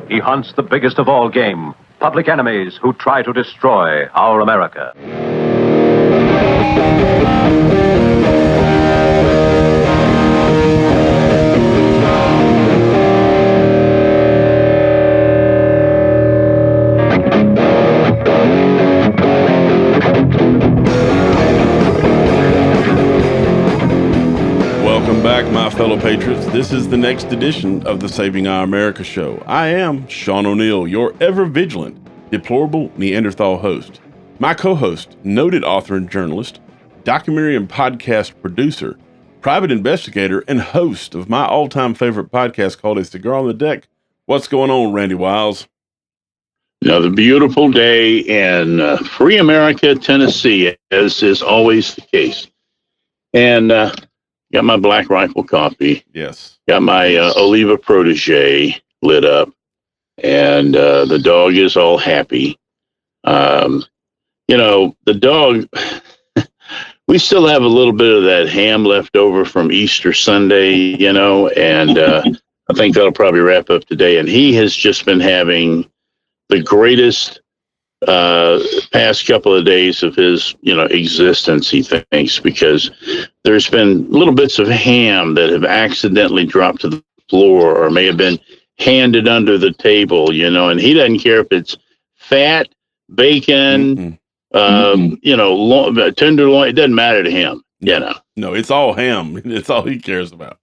he hunts the biggest of all game, public enemies who try to destroy our America. Welcome back, my fellow patriots. This is the next edition of the Saving Our America show. I am Shawn O'Neill, your ever-vigilant, deplorable Neanderthal host. My co-host, noted author and journalist, documentary and podcast producer, private investigator, and host of my all-time favorite podcast called A Cigar on the Deck. What's going on, Randy Wyles? Another beautiful day in free America, Tennessee, as is always the case. And got my Black Rifle coffee. Yes. Got my Oliva Protege lit up. And the dog is all happy. The dog, we still have a little bit of that ham left over from Easter Sunday, and I think that'll probably wrap up today. And he has just been having the greatest past couple of days of his, existence, he thinks, because there's been little bits of ham that have accidentally dropped to the floor or may have been handed under the table, and he doesn't care if it's fat, bacon, tenderloin. It doesn't matter to him, No, it's all ham. It's all he cares about.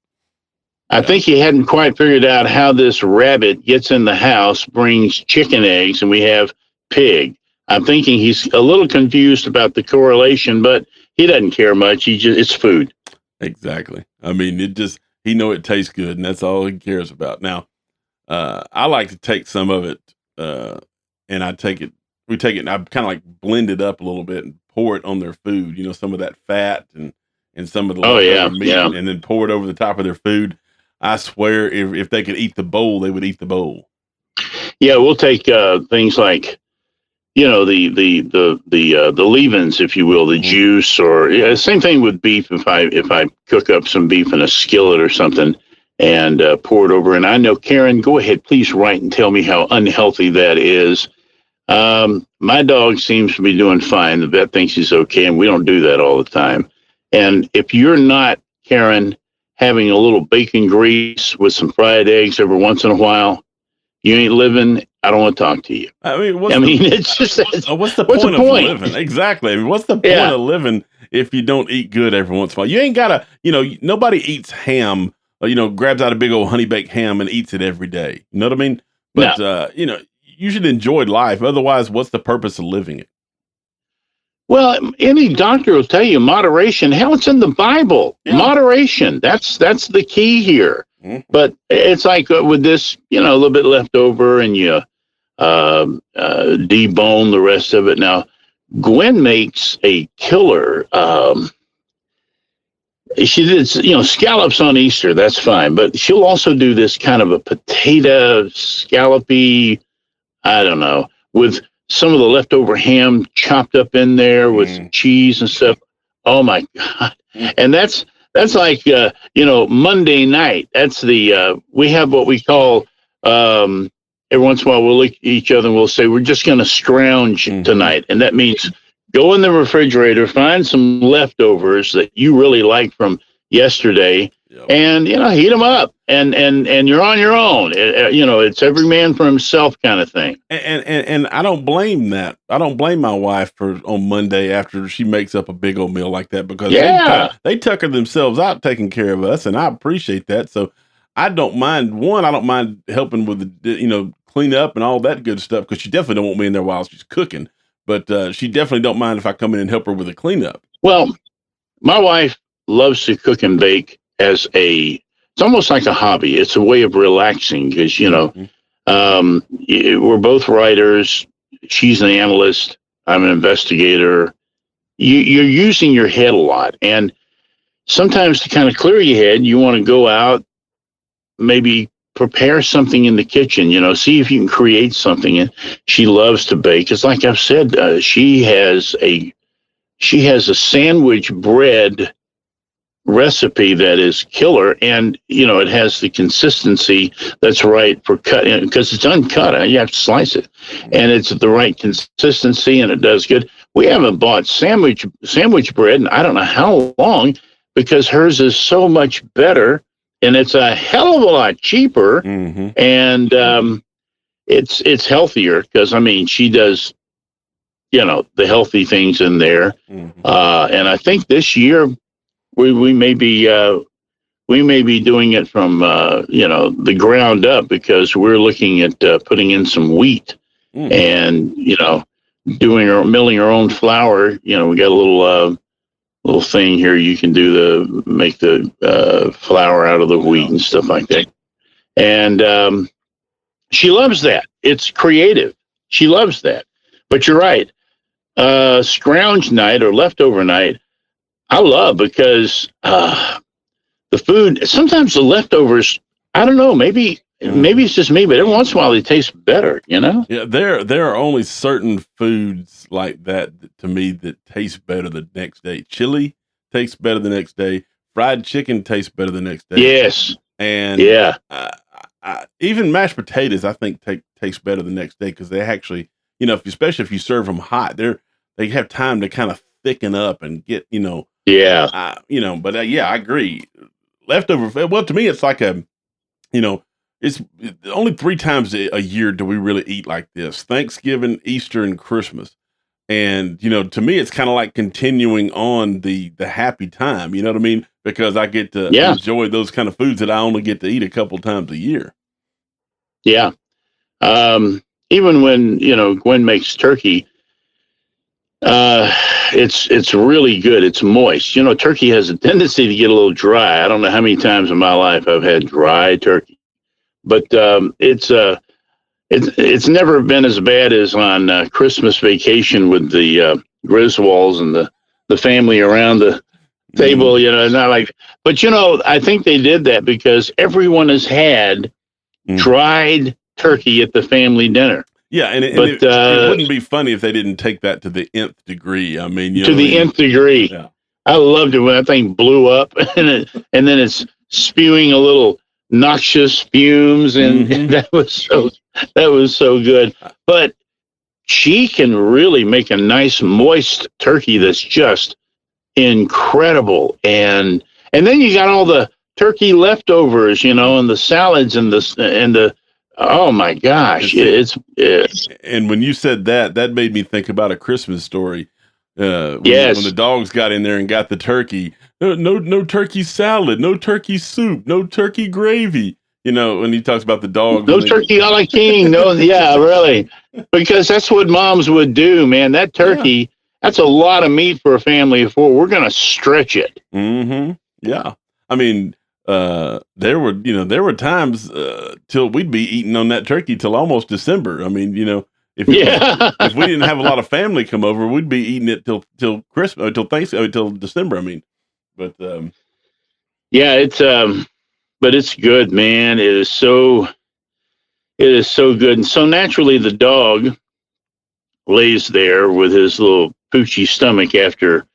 I think he hadn't quite figured out how this rabbit gets in the house, brings chicken eggs, and we have pig. I'm thinking he's a little confused about the correlation, but he doesn't care much. It's food. Exactly. I mean, he know it tastes good, and that's all he cares about. Now, I like to take some of it, and we take it, and I kind of like blend it up a little bit and pour it on their food, some of that fat and some of the meat, and then pour it over the top of their food. I swear, if they could eat the bowl, they would eat the bowl. Yeah, we'll take things like, the leave-ins, if you will, the juice, or same thing with beef. If I cook up some beef in a skillet or something and pour it over, and I know, Karen, go ahead, please write and tell me how unhealthy that is. My dog seems to be doing fine. The vet thinks he's okay, and we don't do that all the time. And if you're not, Karen, having a little bacon grease with some fried eggs every once in a while, you ain't living. I don't want to talk to you. It's just what's the point of living? Exactly. I mean, what's the point of living if you don't eat good every once in a while? You ain't gotta. Nobody eats ham. Grabs out a big old honey baked ham and eats it every day. You know what I mean? But you should enjoy life. Otherwise, what's the purpose of living it? Well, any doctor will tell you moderation. Hell, it's in the Bible. Yeah. Moderation. That's the key here. Mm-hmm. But it's like with this, a little bit left over, and you debone the rest of it. Now, Gwen makes a killer. She did, scallops on Easter. That's fine, but she'll also do this kind of a potato scallopy. I don't know, with some of the leftover ham chopped up in there with some cheese and stuff. Oh my God. And that's like, Monday night. That's we have what we call, every once in a while we'll look at each other and we'll say, we're just going to scrounge tonight. And that means go in the refrigerator, find some leftovers that you really like from yesterday, and, heat them up, and you're on your own. It's every man for himself kind of thing. And I don't blame that. I don't blame my wife for on Monday after she makes up a big old meal like that, because they tucker themselves out taking care of us, and I appreciate that. So I don't mind. I don't mind helping with the, clean up and all that good stuff, because she definitely don't want me in there while she's cooking. But she definitely don't mind if I come in and help her with the cleanup. Well, my wife loves to cook and bake it's almost like a hobby. It's a way of relaxing, because, we're both writers. She's an analyst. I'm an investigator. You're using your head a lot. And sometimes to kind of clear your head, you want to go out, maybe prepare something in the kitchen, see if you can create something. And she loves to bake. It's like I've said, she has a sandwich bread recipe that is killer, and it has the consistency that's right for cutting, because it's uncut. You have to slice it, and it's the right consistency, and it does good. We haven't bought sandwich bread in I don't know how long, because hers is so much better, and it's a hell of a lot cheaper, and it's healthier, because she does the healthy things in there, and I think this year we may be doing it from the ground up, because we're looking at putting in some wheat, and milling our own flour. We got a little thing here you can make the flour out of the wheat and stuff like that. And she loves that. It's creative. She loves that. But you're right. Scrounge night or leftover night, I love, because the food, sometimes the leftovers, I don't know, maybe it's just me, but every once in a while they taste better, Yeah, there are only certain foods like that to me that taste better the next day. Chili tastes better the next day. Fried chicken tastes better the next day. Yes. And even mashed potatoes, I think, taste better the next day, because they actually, especially if you serve them hot, they have time to kind of thicken up and get, Yeah. But I agree. Leftover, well, to me, it's like it's only 3 times a year do we really eat like this: Thanksgiving, Easter, and Christmas. And, to me, it's kind of like continuing on the happy time, you know what I mean? Because I get to enjoy those kind of foods that I only get to eat a couple times a year. Yeah. Even when, Gwen makes turkey, it's really good. It's moist. Turkey has a tendency to get a little dry. I don't know how many times in my life I've had dry turkey, but it's never been as bad as on Christmas vacation with the Griswolds and the family around the table. Not like, but I think they did that because everyone has had dried turkey at the family dinner. Yeah, and it wouldn't be funny if they didn't take that to the nth degree. I mean, to the nth degree. Yeah. I loved it when that thing blew up, and then it's spewing a little noxious fumes, and that was so good. But she can really make a nice moist turkey that's just incredible, and then you got all the turkey leftovers, and the salads and the. Oh my gosh! It's and when you said that made me think about a Christmas story. When the dogs got in there and got the turkey, no turkey salad, no turkey soup, no turkey gravy. When he talks about the dogs, no turkey a la king. No, yeah, really, because that's what moms would do, man. That turkey, that's a lot of meat for a family of 4. We're gonna stretch it. Yeah, I mean. There were times till we'd be eating on that turkey till almost December. I mean, if we didn't have a lot of family come over, we'd be eating it till Christmas, till Thanksgiving, till December. I mean, but but it's good, man. It is so good, and so naturally the dog lays there with his little poochy stomach after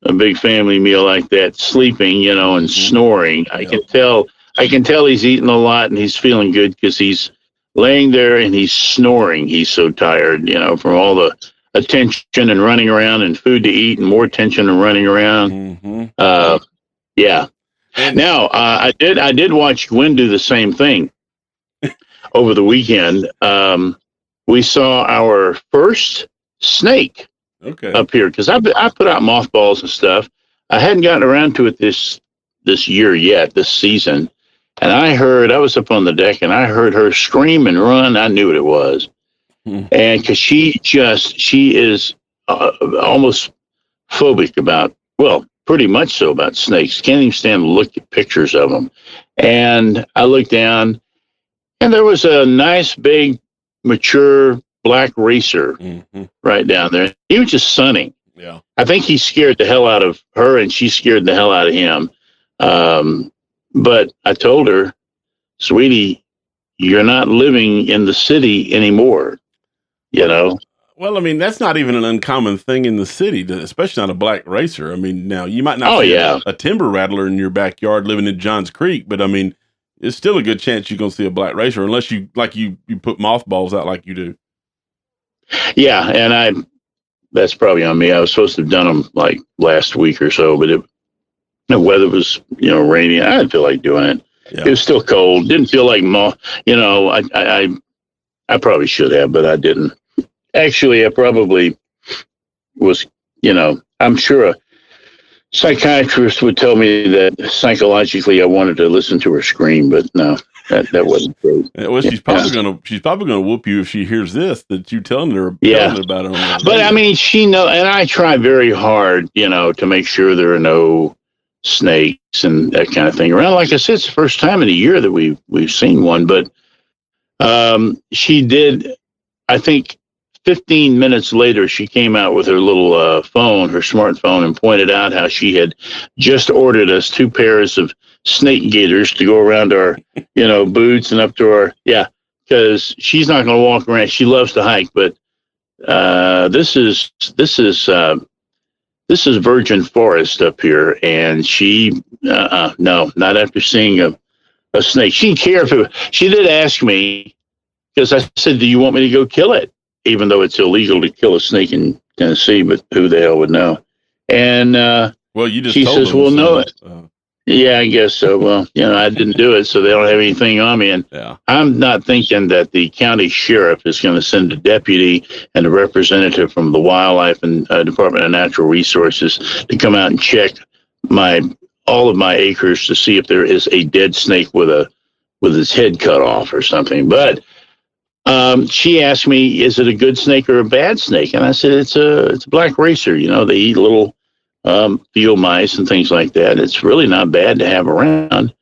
a big family meal like that, sleeping, and snoring. I can tell he's eating a lot and he's feeling good, because he's laying there and he's snoring. He's so tired, from all the attention and running around and food to eat and more attention and running around. Yeah. Now, I did watch Gwen do the same thing over the weekend. We saw our first snake. Up here, because I put out mothballs and stuff. I hadn't gotten around to it this year yet, this season, and I was up on the deck and I heard her scream and run. I knew what it was, and because she is almost phobic about, well, pretty much so about snakes. Can't even stand to look at pictures of them. And I looked down, and there was a nice big mature black racer right down there. He was just sunning. Yeah. I think he scared the hell out of her, and she scared the hell out of him. But I told her, sweetie, you're not living in the city anymore, Well, I mean, that's not even an uncommon thing in the city, especially not a black racer. I mean, now you might not Oh, see yeah. a timber rattler in your backyard living in Johns Creek, but I mean, it's still a good chance you're going to see a black racer unless you put mothballs out like you do. Yeah, and that's probably on me. I was supposed to have done them like last week or so, but the weather was, rainy. I didn't feel like doing it. Yeah. It was still cold. Didn't feel like I probably should have, but I didn't. Actually, I probably was, I'm sure a psychiatrist would tell me that psychologically I wanted to listen to her scream, but no, that wasn't true. Well, she's probably gonna whoop you if she hears this that you telling her about it on the But radio. I mean, she know, and I try very hard, to make sure there are no snakes and that kind of thing around. Like I said, it's the first time in a year that we've seen one, but she did. I think 15 minutes later, she came out with her little phone, her smartphone, and pointed out how she had just ordered us 2 pairs of snake gaiters to go around our, boots and up to our, because she's not going to walk around. She loves to hike, but this is virgin forest up here, and she, no, not after seeing a snake. She didn't care if it. She did ask me, because I said, "Do you want me to go kill it?" Even though it's illegal to kill a snake in Tennessee, but who the hell would know? And well, you just she told says, them, "Well, so, no, yeah, I guess so." Well, I didn't do it, so they don't have anything on me. And I'm not thinking that the county sheriff is going to send a deputy and a representative from the Wildlife and Department of Natural Resources to come out and check all of my acres to see if there is a dead snake with its head cut off or something. But she asked me, "Is it a good snake or a bad snake?" And I said, "It's a black racer. They eat little field mice and things like that. It's really not bad to have around."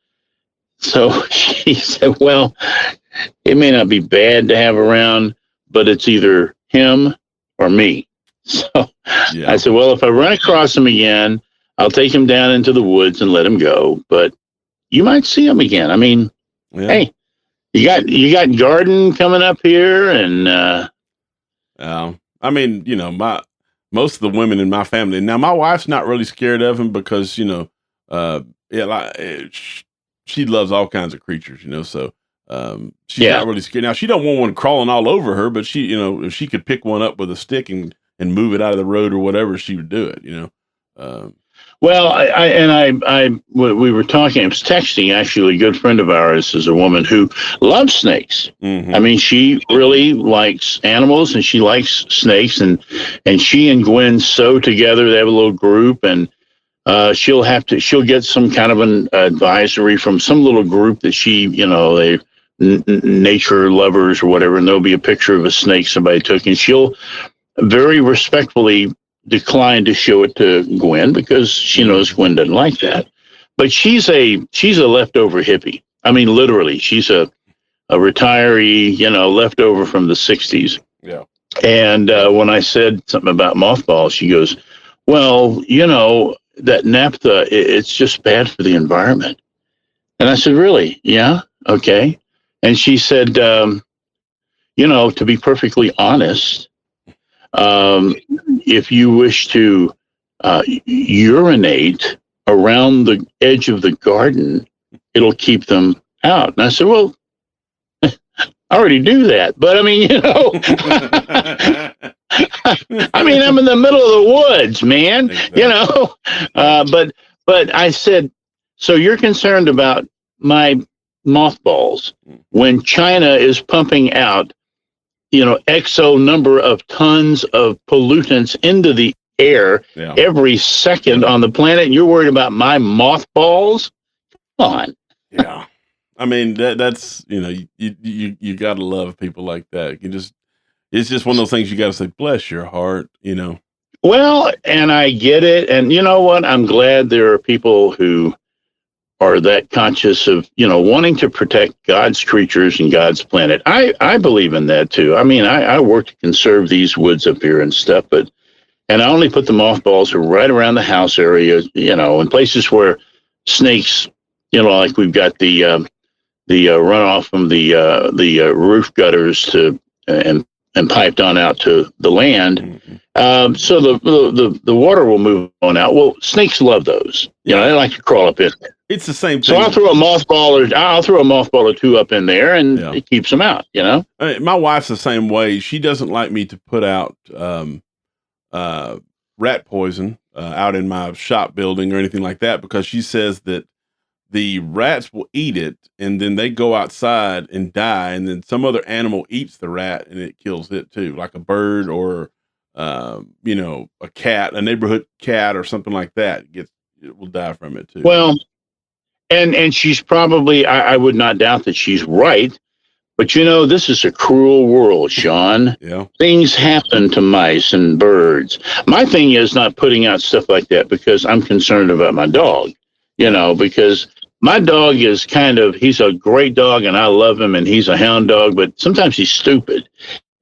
So she said, "Well, it may not be bad to have around, but it's either him or me." So I said, "Well, if I run across him again, I'll take him down into the woods and let him go. But you might see him again. I mean, hey." You got garden coming up here, and I mean, most of the women in my family. Now, my wife's not really scared of him because she loves all kinds of creatures, so she's not really scared. Now, she don't want one crawling all over her, but she, if she could pick one up with a stick and move it out of the road or whatever, she would do it. Well, we were talking. I was texting. Actually, a good friend of ours is a woman who loves snakes. Mm-hmm. I mean, she really likes animals, and she likes snakes. And she and Gwen sew together. They have a little group, and she'll get some kind of an advisory from some little group that she, they nature lovers or whatever. And there'll be a picture of a snake somebody took, and she'll very respectfully declined to show it to Gwen because she knows Gwen doesn't like that. But she's a leftover hippie. I mean, literally, she's a retiree, leftover from the 60s. Yeah. And when I said something about mothballs, she goes, "Well, that naphtha, it's just bad for the environment." And I said, "Really? Yeah. Okay." And she said, "To be perfectly honest, if you wish to urinate around the edge of the garden, it'll keep them out." And I said, "Well, I already do that. But I mean, I mean, I'm in the middle of the woods, man, but I said, so you're concerned about my mothballs when China is pumping out exo number of tons of pollutants into the air every second on the planet, and you're worried about my mothballs? Come on." Yeah. I mean, that's, you got to love people like that. It's just one of those things you got to say, bless your heart, Well, and I get it. And you know what? I'm glad there are people who are that conscious of, wanting to protect God's creatures and God's planet. I believe in that too. I mean, I work to conserve these woods up here and stuff, and I only put the mothballs right around the house area, in places where snakes, like we've got the runoff from the roof gutters and and piped on out to the land. Mm-hmm. So the water will move on out. Well, snakes love those. You know, they like to crawl up in there. It's the same thing. So I'll throw a mothball or two up in there, and it keeps them out. You know, my wife's the same way. She doesn't like me to put out rat poison out in my shop building or anything like that, because she says that the rats will eat it and then they go outside and die, and then some other animal eats the rat and it kills it too, like a bird or a cat, a neighborhood cat or something like that. It will die from it too. Well, and she's probably, I would not doubt that she's right, but this is a cruel world, Shawn. Yeah. Things happen to mice and birds. My thing is not putting out stuff like that because I'm concerned about my dog, because my dog is he's a great dog and I love him and he's a hound dog, but sometimes he's stupid.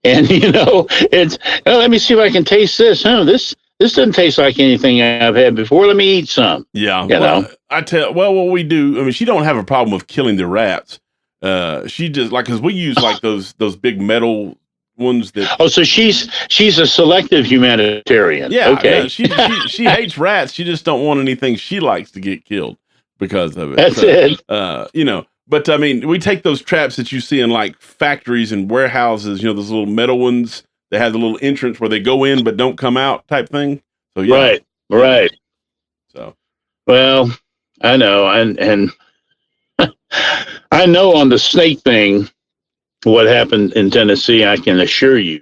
And, it's, let me see if I can taste this. This doesn't taste like anything I've had before. Let me eat some. Yeah. What we do, I mean, she don't have a problem with killing the rats. She just because we use like those big metal ones that. Oh, so she's a selective humanitarian. Yeah. Okay. Yeah, she hates rats. She just don't want anything she likes to get killed because of it. That's it. But I mean, we take those traps that you see in like factories and warehouses, those little metal ones that have the little entrance where they go in but don't come out type thing. So yeah. Right. So, well, I know, and I know on the snake thing, what happened in Tennessee, I can assure you.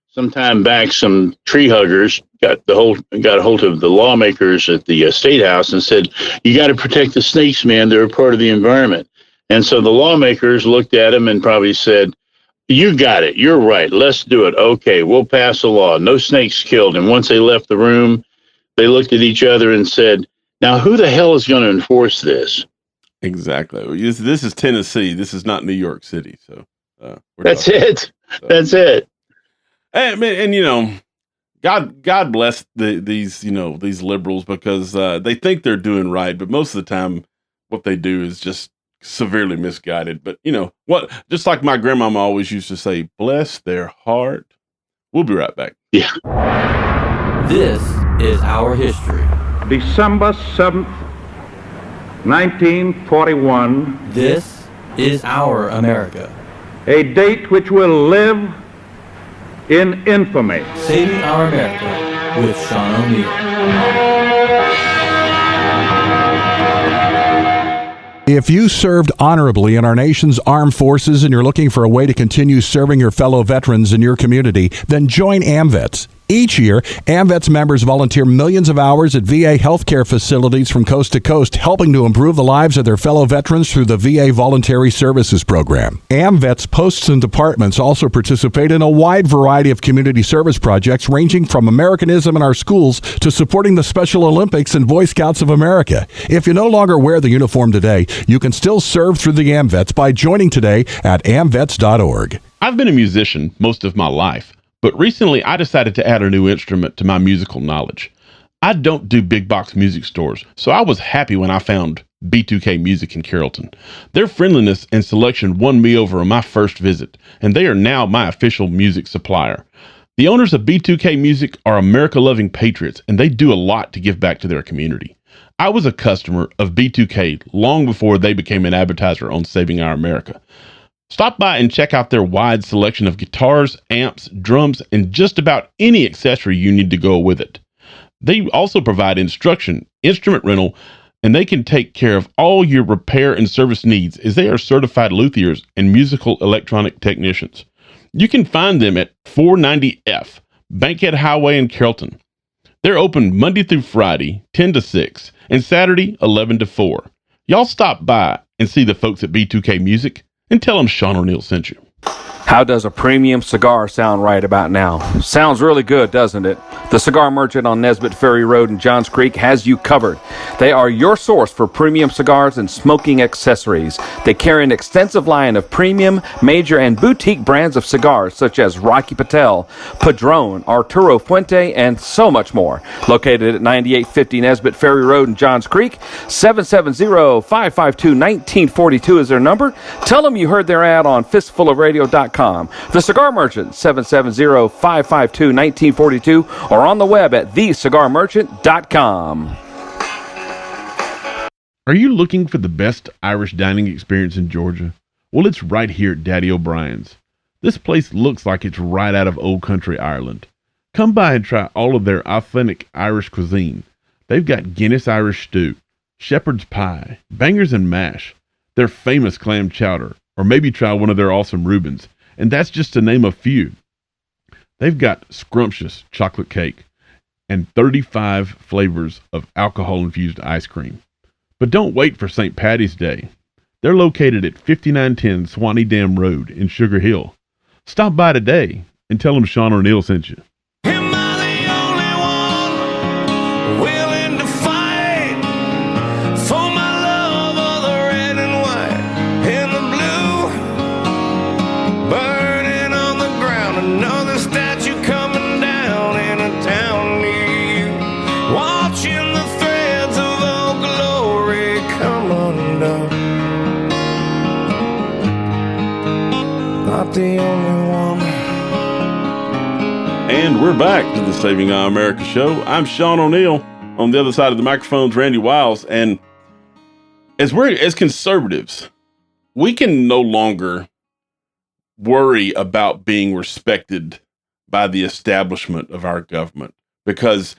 Sometime back, some tree huggers got a hold of the lawmakers at the State House and said, "You got to protect the snakes, man. They're a part of the environment." And so the lawmakers looked at him and probably said, "You got it. You're right. Let's do it. Okay, we'll pass a law. No snakes killed." And once they left the room, they looked at each other and said, "Now, who the hell is going to enforce this?" Exactly. This is Tennessee. This is not New York City. So that's it. So. That's it. And God bless these liberals, because they think they're doing right, but most of the time, what they do is just severely misguided. But what? Just like my grandmama always used to say, "Bless their heart." We'll be right back. Yeah. This is our history. December 7th, 1941. This is our America. A date which will live in infamy. Saving Our America with Shawn O'Neill. If you served honorably in our nation's armed forces and you're looking for a way to continue serving your fellow veterans in your community, then join AMVETS. Each year, AMVETS members volunteer millions of hours at VA healthcare facilities from coast to coast, helping to improve the lives of their fellow veterans through the VA Voluntary Services Program. AMVETS posts and departments also participate in a wide variety of community service projects, ranging from Americanism in our schools to supporting the Special Olympics and Boy Scouts of America. If you no longer wear the uniform today, you can still serve through the AMVETS by joining today at amvets.org. I've been a musician most of my life, but recently I decided to add a new instrument to my musical knowledge. I don't do big box music stores, so I was happy when I found B2K Music in Carrollton. Their friendliness and selection won me over on my first visit, and they are now my official music supplier. The owners of B2K Music are America-loving patriots, and they do a lot to give back to their community. I was a customer of B2K long before they became an advertiser on Saving Our America. Stop by and check out their wide selection of guitars, amps, drums, and just about any accessory you need to go with it. They also provide instruction, instrument rental, and they can take care of all your repair and service needs, as they are certified luthiers and musical electronic technicians. You can find them at 490F, Bankhead Highway in Carrollton. They're open Monday through Friday, 10 to 6, and Saturday, 11 to 4. Y'all stop by and see the folks at B2K Music, and tell them Shawn O'Neill sent you. How does a premium cigar sound right about now? Sounds really good, doesn't it? The Cigar Merchant on Nesbitt Ferry Road in Johns Creek has you covered. They are your source for premium cigars and smoking accessories. They carry an extensive line of premium, major, and boutique brands of cigars such as Rocky Patel, Padron, Arturo Fuente, and so much more. Located at 9850 Nesbitt Ferry Road in Johns Creek, 770-552-1942 is their number. Tell them you heard their ad on fistfulofradio.com thecigarmerchant.com. The Cigar Merchant, 770-552-1942, or on the web at thecigarmerchant.com. Are you looking for the best Irish dining experience in Georgia? Well, it's right here at Daddy O'Brien's. This place looks like it's right out of old country Ireland. Come by and try all of their authentic Irish cuisine. They've got Guinness Irish stew, shepherd's pie, bangers and mash, their famous clam chowder, or maybe try one of their awesome Reubens. And that's just to name a few. They've got scrumptious chocolate cake and 35 flavors of alcohol-infused ice cream. But don't wait for St. Patty's Day. They're located at 5910 Swanee Dam Road in Sugar Hill. Stop by today and tell them Shawn O'Neill sent you. Am I the only one willing to fight for my love of the red and white and the blue? Burning on the ground, another statue coming down in a town near you. Watching the threads of old glory come undone. Not the only one. And we're back to the Saving Our America show. I'm Shawn O'Neill. On the other side of the microphone's Randy Wyles. And as conservatives, we can no longer worry about being respected by the establishment of our government, because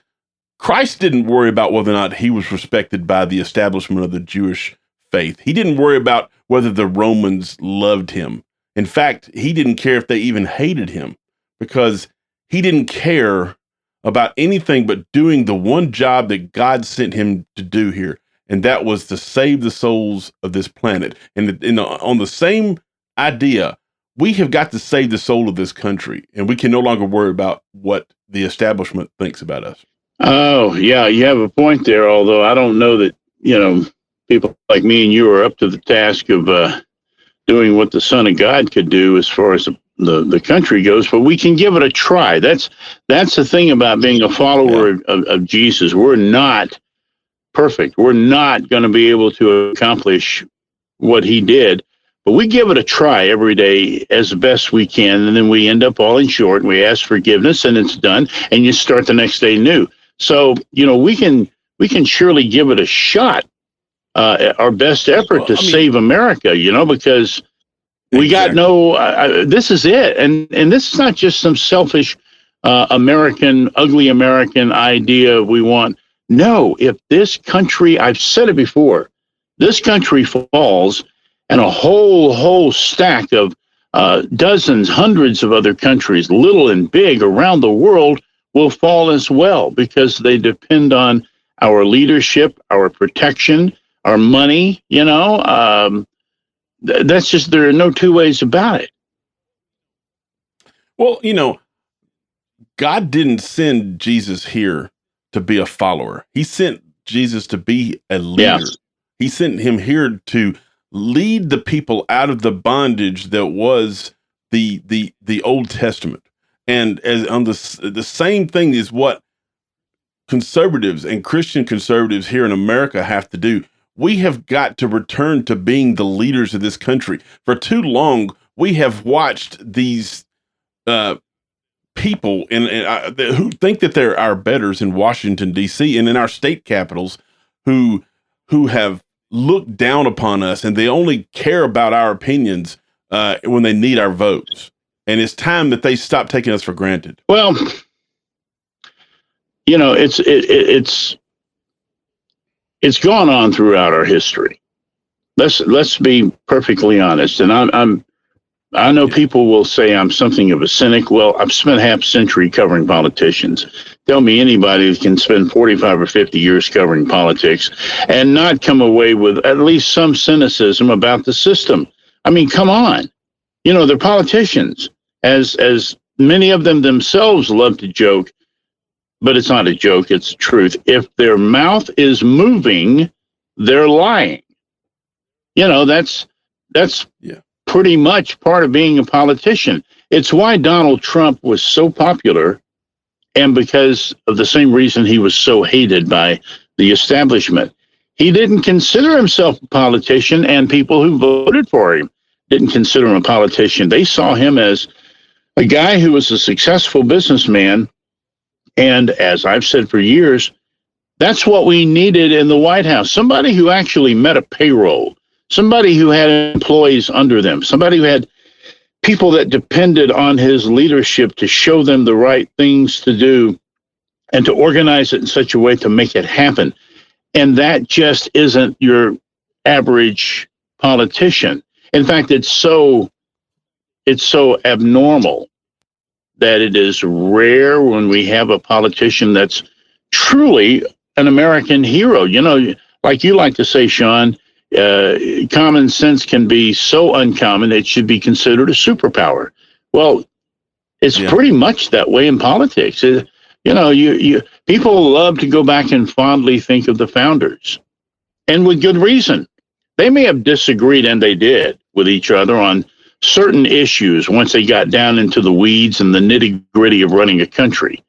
Christ didn't worry about whether or not he was respected by the establishment of the Jewish faith. He didn't worry about whether the Romans loved him. In fact, he didn't care if they even hated him, because he didn't care about anything but doing the one job that God sent him to do here, and that was to save the souls of this planet. And on the same idea, we have got to save the soul of this country, and we can no longer worry about what the establishment thinks about us. Oh, yeah, you have a point there, although I don't know that, people like me and you are up to the task of doing what the Son of God could do as far as the country goes, but we can give it a try. That's the thing about being a follower of Jesus. We're not perfect. We're not going to be able to accomplish what he did, but we give it a try every day as best we can, and then we end up falling short, and we ask forgiveness, and it's done, and you start the next day new. So, we can surely give it a shot, our best effort to save America, because we got this is it. And this is not just some selfish ugly American idea we want. No, if this country, I've said it before, this country falls, and a whole stack of dozens, hundreds of other countries, little and big around the world, will fall as well, because they depend on our leadership, our protection, our money, that's just, there are no two ways about it. Well, God didn't send Jesus here to be a follower. He sent Jesus to be a leader. Yes. He sent him here to lead the people out of the bondage that was the Old Testament. And as on the same thing is what conservatives and Christian conservatives here in America have to do. We have got to return to being the leaders of this country. For too long, we have watched these people who think that they're our betters in Washington, D.C., and in our state capitals who have looked down upon us, and they only care about our opinions when they need our votes. And it's time that they stop taking us for granted. Well, it's gone on throughout our history. Let's be perfectly honest. And I know people will say I'm something of a cynic. Well, I've spent half a century covering politicians. Tell me anybody who can spend 45 or 50 years covering politics and not come away with at least some cynicism about the system. I mean, come on. They're politicians, as many of them themselves love to joke, but it's not a joke, it's the truth. If their mouth is moving, they're lying. That's pretty much part of being a politician. It's why Donald Trump was so popular, and because of the same reason he was so hated by the establishment. He didn't consider himself a politician, and people who voted for him didn't consider him a politician. They saw him as a guy who was a successful businessman. And as I've said for years, that's what we needed in the White House. Somebody who actually met a payroll, somebody who had employees under them, somebody who had people that depended on his leadership to show them the right things to do and to organize it in such a way to make it happen. And that just isn't your average politician. In fact, it's so abnormal that it is rare when we have a politician that's truly an American hero. You know, like you like to say, Shawn, common sense can be so uncommon it should be considered a superpower. Well, it's pretty much that way in politics. You know, you people love to go back and fondly think of the founders, and with good reason. They may have disagreed, and they did, with each other on certain issues once they got down into the weeds and the nitty-gritty of running a country.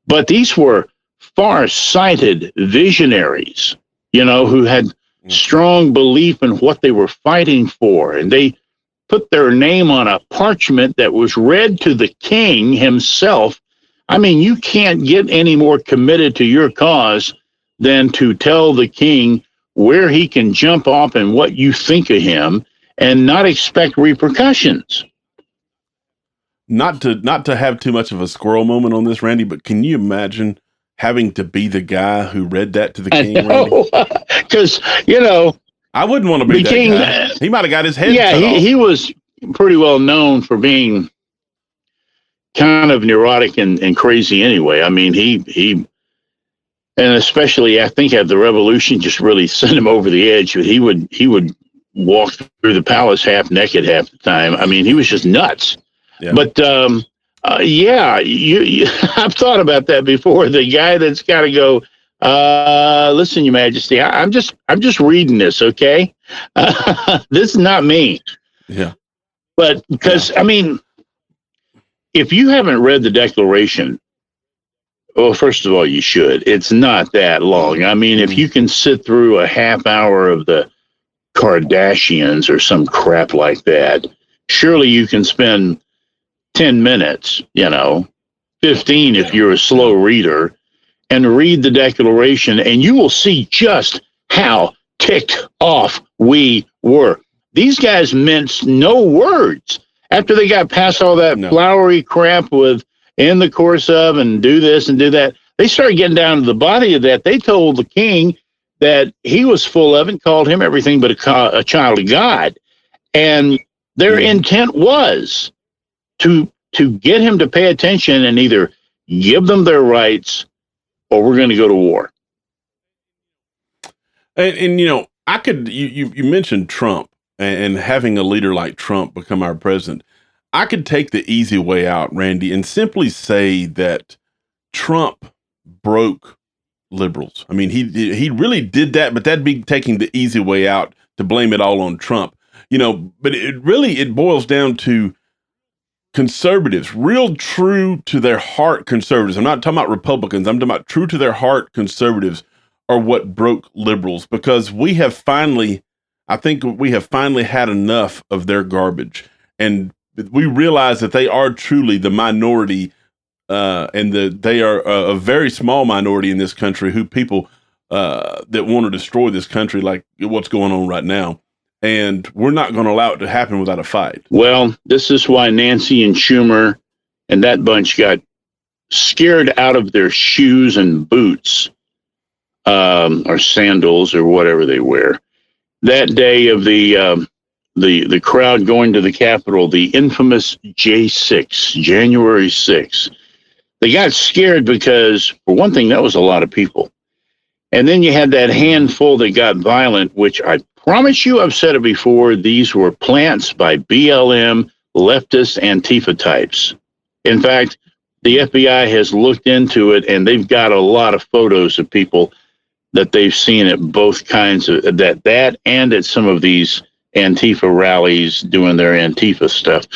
But these were far-sighted visionaries, you know, who had strong belief in what they were fighting for. And they put their name on a parchment that was read to the king himself. I mean, you can't get any more committed to your cause than to tell the king where he can jump off and what you think of him and not expect repercussions. Not to have too much of a squirrel moment on this, Randy, but can you imagine having to be the guy who read that to the king? Because, you know, I wouldn't want to be the that king. Guy. He might have got his head. Yeah, cut off. he was pretty well known for being kind of neurotic and crazy anyway. I mean, he and especially I think the revolution just really sent him over the edge. He would walk through the palace half naked half the time. I mean, he was just nuts. Yeah. But I've thought about that before. The guy that's got to go, listen, Your Majesty, I'm just reading this, okay? This is not me. Yeah. But because I mean, if you haven't read the Declaration, well, first of all, you should. It's not that long. I mean, if you can sit through a half hour of the Kardashians or some crap like that, surely you can spend 10 minutes, 15 if you're a slow reader, and read the Declaration, and you will see just how ticked off we were. These guys minced no words. After they got past all that flowery crap with in the course of and do this and do that, they started getting down to the body of that. They told the king that he was full of it, called him everything but a child of God. And their intent was to get him to pay attention and either give them their rights or we're going to go to war. And you mentioned Trump and having a leader like Trump become our president. I could take the easy way out, Randy, and simply say that Trump broke liberals. I mean, he really did that, but that'd be taking the easy way out to blame it all on Trump. But it boils down to conservatives, real true to their heart conservatives. I'm not talking about Republicans. I'm talking about true to their heart conservatives are what broke liberals, because we have finally had enough of their garbage. And we realize that they are truly the minority, and they are a very small minority in this country who people that want to destroy this country, like what's going on right now. And we're not going to allow it to happen without a fight. Well, this is why Nancy and Schumer and that bunch got scared out of their shoes and boots, or sandals or whatever they wear. That day of the crowd going to the Capitol, the infamous J6, January 6th, they got scared because, for one thing, that was a lot of people. And then you had that handful that got violent, which I promise you, I've said it before, these were plants by BLM, leftist Antifa types. In fact, the FBI has looked into it, and they've got a lot of photos of people that they've seen at both kinds of that and at some of these Antifa rallies doing their Antifa stuff.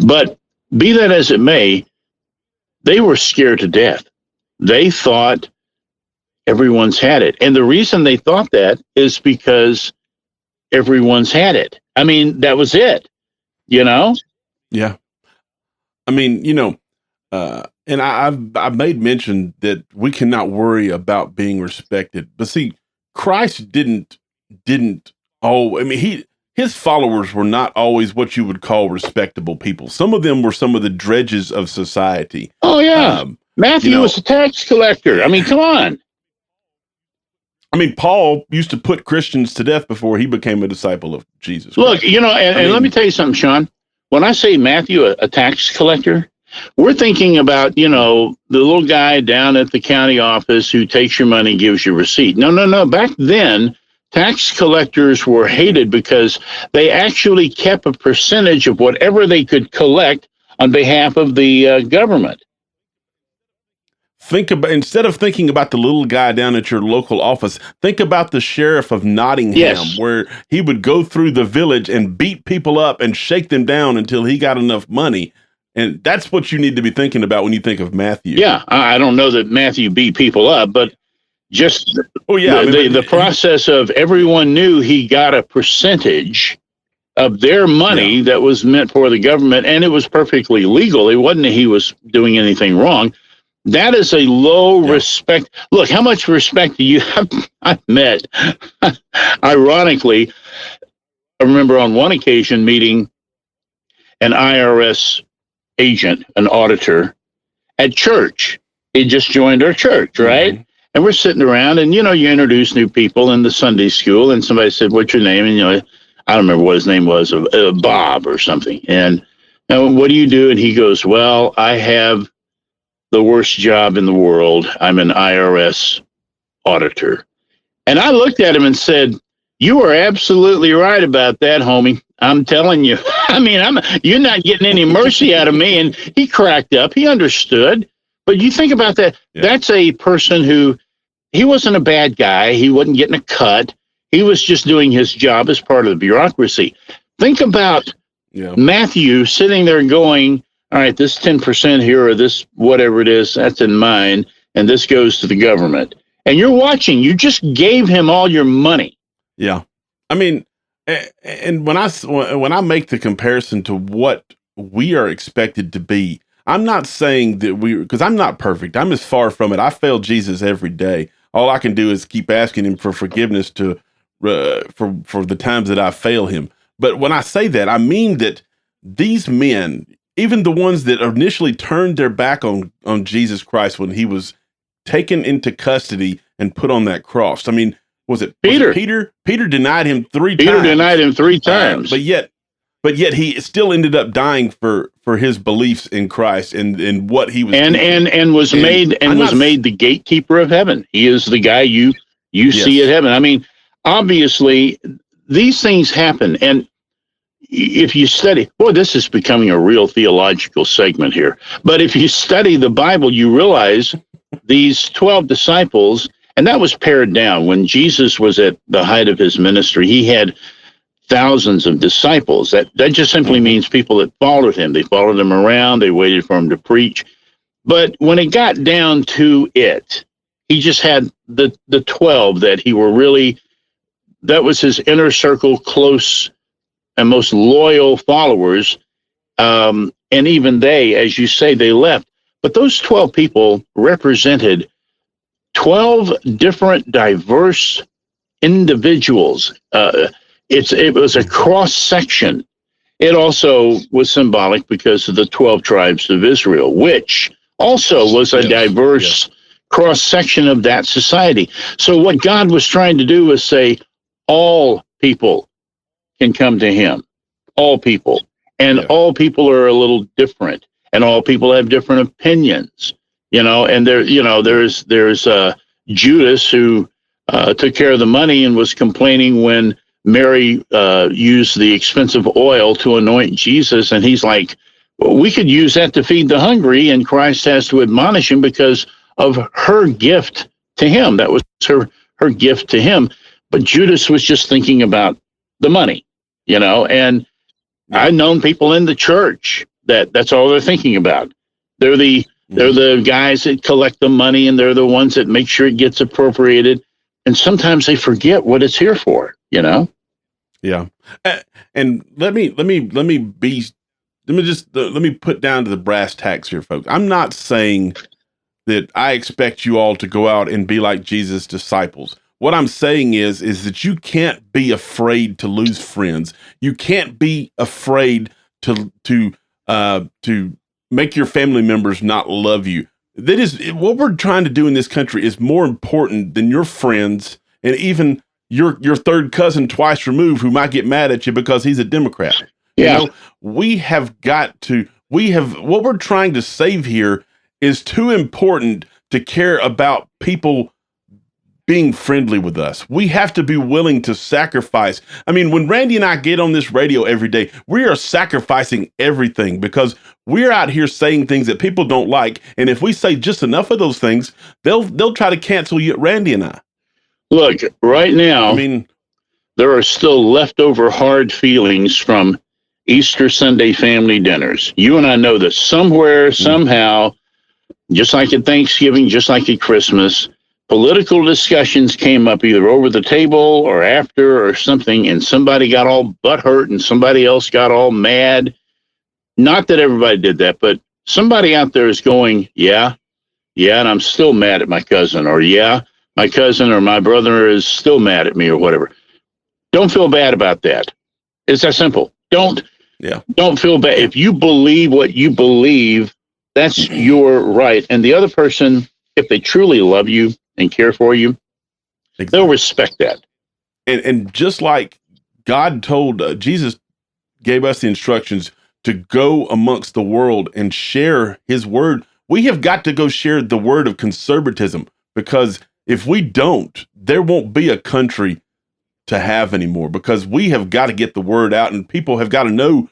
But be that as it may, they were scared to death. They thought everyone's had it. And the reason they thought that is because everyone's had it. I mean, that was it. you know? Yeah. I mean, and I've made mention that we cannot worry about being respected. But see, Christ didn't I mean, his followers were not always what you would call respectable people. Some of them were some of the dredges of society. Oh, yeah. Matthew was a tax collector. I mean, come on. I mean, Paul used to put Christians to death before he became a disciple of Jesus Look, Christ. and let me tell you something, Shawn. When I say Matthew, a tax collector, we're thinking about, the little guy down at the county office who takes your money, gives you a receipt. No. Back then, tax collectors were hated because they actually kept a percentage of whatever they could collect on behalf of the government. Instead of thinking about the little guy down at your local office, think about the sheriff of Nottingham, where he would go through the village and beat people up and shake them down until he got enough money. And that's what you need to be thinking about when you think of Matthew. Yeah, I don't know that Matthew beat people up, but just the process of everyone knew he got a percentage of their money that was meant for the government, and it was perfectly legal. It wasn't that he was doing anything wrong. That is a low respect. Look, how much respect do you have? I've met, ironically, I remember on one occasion meeting an IRS agent, an auditor, at church. He just joined our church, right? Mm-hmm. And we're sitting around, and, you introduce new people in the Sunday school, and somebody said, "What's your name?" And, I don't remember what his name was, Bob or something. And, what do you do? And he goes, "Well, I have the worst job in the world. I'm an IRS auditor." And I looked at him and said, "You are absolutely right about that, homie. I'm telling you. I mean, you're not getting any mercy out of me." And he cracked up. He understood. But you think about that. Yeah. That's a person who, he wasn't a bad guy. He wasn't getting a cut. He was just doing his job as part of the bureaucracy. Think about Matthew sitting there going, "All right, this 10% here, or this whatever it is, that's in mine, and this goes to the government." And you're watching. You just gave him all your money. Yeah. I mean, and when I make the comparison to what we are expected to be, I'm not saying that because I'm not perfect. I'm as far from it. I fail Jesus every day. All I can do is keep asking him for forgiveness for the times that I fail him. But when I say that, I mean that these men, even the ones that initially turned their back on Jesus Christ when he was taken into custody and put on that cross. I mean, was it Peter? Peter denied him 3 times. Peter denied him 3 times. But yet he still ended up dying for his beliefs in Christ and what he was and was made the gatekeeper of heaven. He is the guy you see at heaven. I mean, obviously these things happen, and if you study, this is becoming a real theological segment here. But if you study the Bible, you realize these 12 disciples, and that was pared down. When Jesus was at the height of his ministry, he had thousands of disciples. That just simply means people that followed him. They followed him around. They waited for him to preach. But when it got down to it, he just had the 12 that that was his inner circle, close and most loyal followers. And even they, as you say, they left. But those 12 people represented 12 different diverse individuals. It was a cross section. It also was symbolic because of the 12 tribes of Israel, which also was a diverse cross section of that society. So what God was trying to do was say, all people can come to him, all people. And all people are a little different, and all people have different opinions, and there's Judas who took care of the money and was complaining when Mary used the expensive oil to anoint Jesus, and he's like, well, we could use that to feed the hungry, and Christ has to admonish him because of her gift to him. That was her gift to him. But Judas was just thinking about the money, and I've known people in the church that's all they're thinking about. They're the guys that collect the money, and they're the ones that make sure it gets appropriated. And sometimes they forget what it's here for, Yeah. And let me put down to the brass tacks here, folks. I'm not saying that I expect you all to go out and be like Jesus' disciples. What I'm saying is that you can't be afraid to lose friends. You can't be afraid to make your family members not love you. That is what we're trying to do in this country is more important than your friends and even your third cousin twice removed who might get mad at you because he's a Democrat. Yeah. You know, what we're trying to save here is too important to care about people being friendly with us. We have to be willing to sacrifice. I mean, when Randy and I get on this radio every day, we are sacrificing everything because we're out here saying things that people don't like. And if we say just enough of those things, they'll try to cancel you, Randy and I. Look, right now, there are still leftover hard feelings from Easter Sunday family dinners. You and I know that somewhere, somehow, just like at Thanksgiving, just like at Christmas, political discussions came up either over the table or after or something, and somebody got all butthurt and somebody else got all mad. Not that everybody did that, but somebody out there is going, yeah, and I'm still mad at my cousin, or yeah, my cousin or my brother is still mad at me or whatever. Don't feel bad about that. It's that simple. Don't feel bad. If you believe what you believe, that's your right. And the other person, if they truly love you and care for you, they'll respect that. And just like God told, Jesus gave us the instructions to go amongst the world and share his word. We have got to go share the word of conservatism, because if we don't, there won't be a country to have anymore, because we have got to get the word out and people have got to know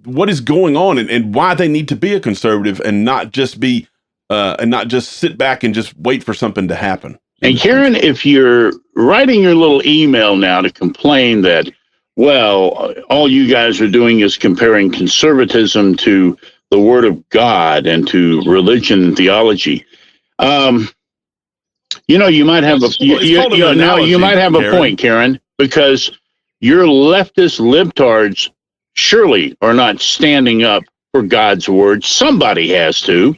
what is going on and why they need to be a conservative and not just be and not just sit back and just wait for something to happen. And Karen, if you're writing your little email now to complain that, well, all you guys are doing is comparing conservatism to the Word of God and to religion and theology, you might have you might have a point, Karen, because your leftist libtards surely are not standing up for God's word. Somebody has to.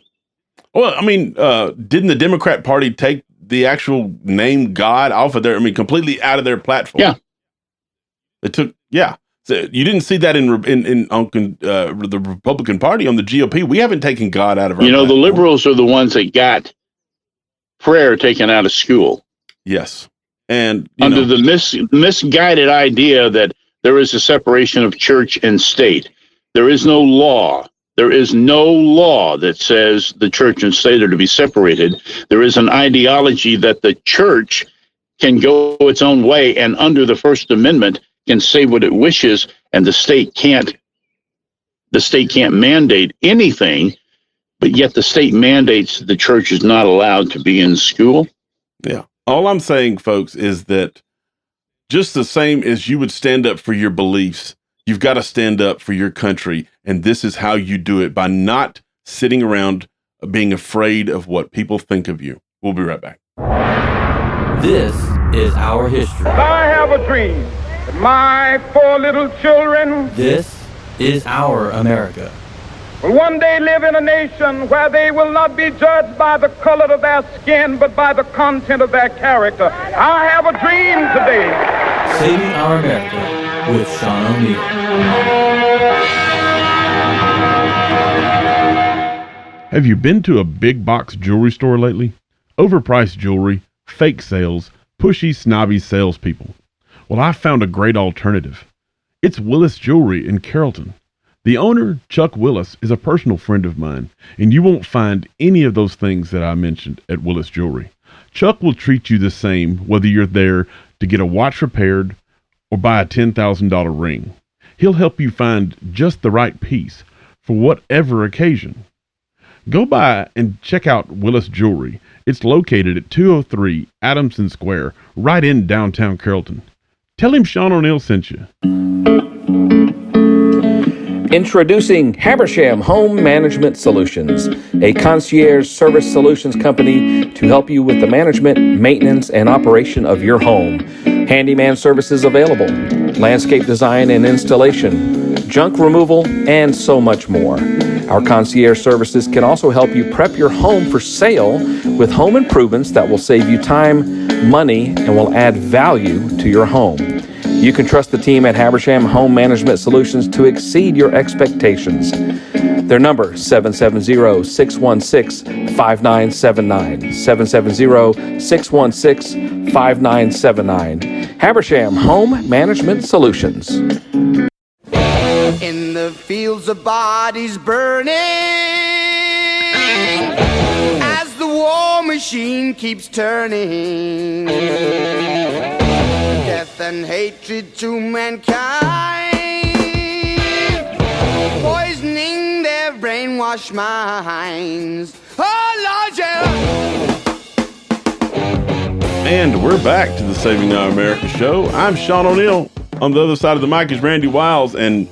Well, I mean, didn't the Democrat Party take the actual name God off of their, completely out of their platform? Yeah. It took, So you didn't see that in the Republican Party on the GOP. We haven't taken God out of our platform. The liberals are the ones that got prayer taken out of school. Yes. And under the misguided idea that there is a separation of church and state. There is no law. There is no law that says the church and state are to be separated. There is an ideology that the church can go its own way and under the First Amendment can say what it wishes, and the state can't mandate anything, but yet the state mandates the church is not allowed to be in school. Yeah. All I'm saying, folks, is that just the same as you would stand up for your beliefs, you've got to stand up for your country. And this is how you do it, by not sitting around being afraid of what people think of you. We'll be right back. This is our history. I have a dream that my 4 little children This is our America. will one day live in a nation where they will not be judged by the color of their skin, but by the content of their character. I have a dream today. Saving Our America with Shawn O'Neill. Have you been to a big box jewelry store lately? Overpriced jewelry, fake sales, pushy, snobby salespeople. Well, I found a great alternative. It's Wyles Jewelry in Carrollton. The owner, Chuck Wyles, is a personal friend of mine, and you won't find any of those things that I mentioned at Wyles Jewelry. Chuck will treat you the same whether you're there to get a watch repaired or buy a $10,000 ring. He'll help you find just the right piece for whatever occasion. Go by and check out Wyles Jewelry. It's located at 203 Adamson Square, right in downtown Carrollton. Tell him Shawn O'Neill sent you. Introducing Habersham Home Management Solutions, a concierge service solutions company to help you with the management, maintenance, and operation of your home. Handyman services available. landscape design and installation, junk removal, and so much more. Our concierge services can also help you prep your home for sale with home improvements that will save you time, money, and will add value to your home. You can trust the team at Habersham Home Management Solutions to exceed your expectations. Their number, 770-616-5979. 770-616-5979. Habersham Home Management Solutions. In the fields of bodies burning, as the war machine keeps turning, death and hatred to mankind, poisoning their brainwashed minds. Oh, Lord, yeah. And we're back to the Saving Our America show. I'm Shawn O'Neill. On the other side of the mic is Randy Wyles, and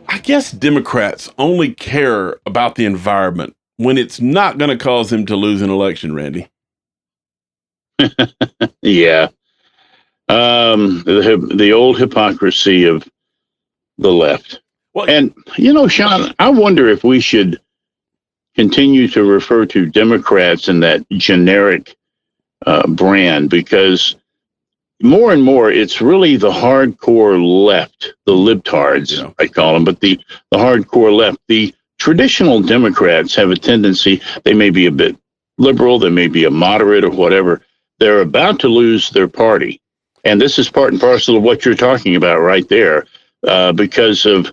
I guess Democrats only care about the environment when it's not going to cause them to lose an election, Randy. Yeah. The old hypocrisy of the left. Well, And, Shawn, I wonder if we should continue to refer to Democrats in that generic brand, because more and more, it's really the hardcore left, the libtards, Yeah. I call them, but the hardcore left. The traditional Democrats have a tendency, they may be a bit liberal, they may be a moderate or whatever. They're about to lose their party. And this is part and parcel of what you're talking about right there, because of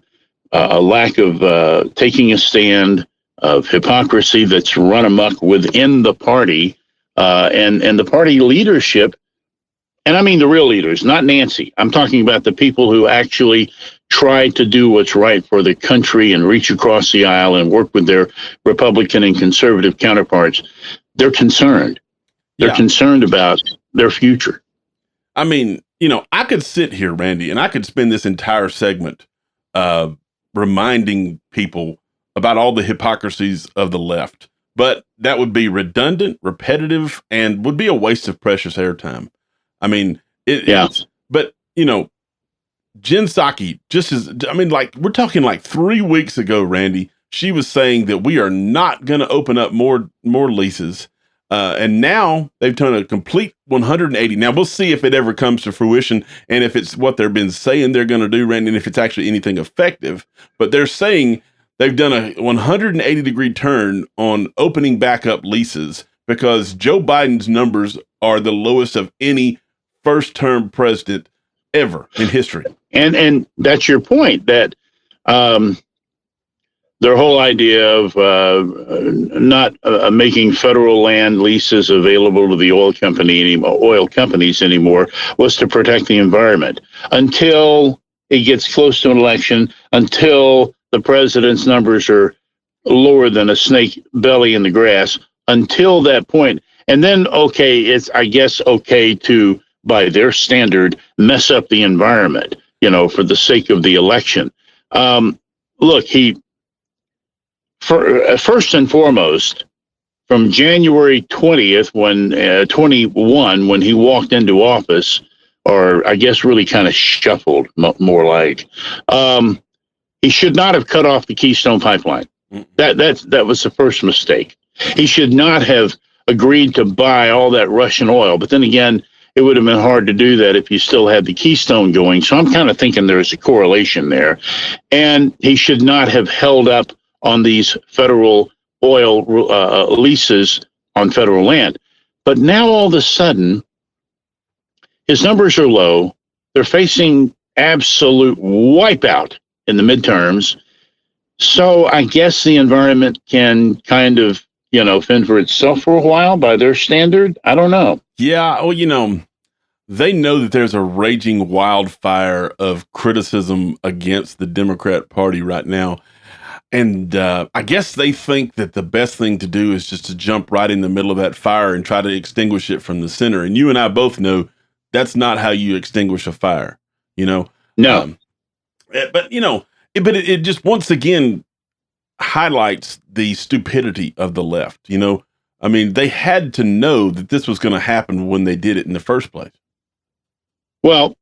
a lack of taking a stand, of hypocrisy that's run amok within the party, and the party leadership. And I mean the real leaders, not Nancy. I'm talking about the people who actually try to do what's right for the country and reach across the aisle and work with their Republican and conservative counterparts. They're concerned. They're concerned about their future. I mean, I could sit here, Randy, and I could spend this entire segment reminding people about all the hypocrisies of the left, but that would be redundant, repetitive, and would be a waste of precious airtime. I mean, but Jen Psaki we're talking like 3 weeks ago, Randy, she was saying that we are not going to open up more leases. And now they've done a complete 180. Now we'll see if it ever comes to fruition and if it's what they've been saying they're going to do, Randy, and if it's actually anything effective. But they're saying they've done a 180-degree turn on opening back up leases because Joe Biden's numbers are the lowest of any first-term president ever in history. And that's your point, that their whole idea of not making federal land leases available to the oil companies anymore was to protect the environment until it gets close to an election, until the president's numbers are lower than a snake belly in the grass, until that point. And then, okay, it's, I guess, okay to, by their standard, mess up the environment, for the sake of the election. Look, first and foremost, from January 20th, 21, when he walked into office, or I guess really kind of shuffled, more like, he should not have cut off the Keystone Pipeline. That was the first mistake. He should not have agreed to buy all that Russian oil. But then again, it would have been hard to do that if you still had the Keystone going. So I'm kind of thinking there's a correlation there. And he should not have held up on these federal oil leases on federal land. But now all of a sudden, his numbers are low. They're facing absolute wipeout in the midterms. So I guess the environment can kind of, fend for itself for a while by their standard. I don't know. Yeah. Well, they know that there's a raging wildfire of criticism against the Democrat Party right now. And I guess they think that the best thing to do is just to jump right in the middle of that fire and try to extinguish it from the center. And you and I both know that's not how you extinguish a fire, No. But it just once again highlights the stupidity of the left. I mean, they had to know that this was going to happen when they did it in the first place. Well,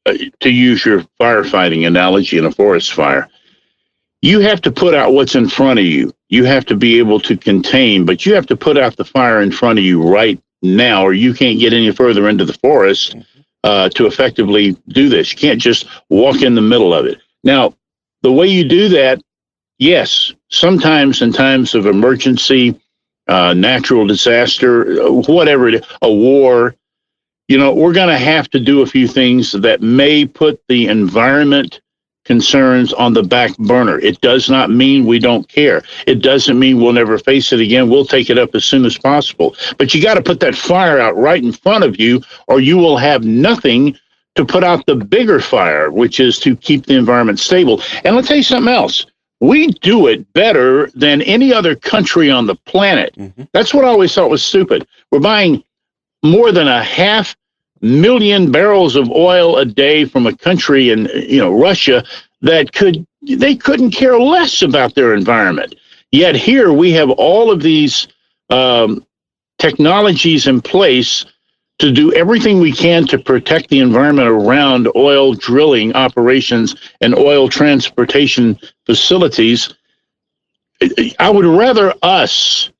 to use your firefighting analogy in a forest fire, you have to put out what's in front of you. You have to be able to contain, but you have to put out the fire in front of you right now, or you can't get any further into the forest to effectively do this. You can't just walk in the middle of it. Now, the way you do that, yes, sometimes in times of emergency, natural disaster, whatever it is, a war, we're going to have to do a few things that may put the environment concerns on the back burner. It does not mean we don't care. It doesn't mean we'll never face it again. We'll take it up as soon as possible. But you got to put that fire out right in front of you, or you will have nothing to put out the bigger fire, which is to keep the environment stable. And let's tell you something else. We do it better than any other country on the planet. That's what I always thought was stupid. We're buying more than 500,000 barrels of oil a day from a country in Russia that they couldn't care less about their environment. Yet here we have all of these technologies in place to do everything we can to protect the environment around oil drilling operations and oil transportation facilities. I would rather us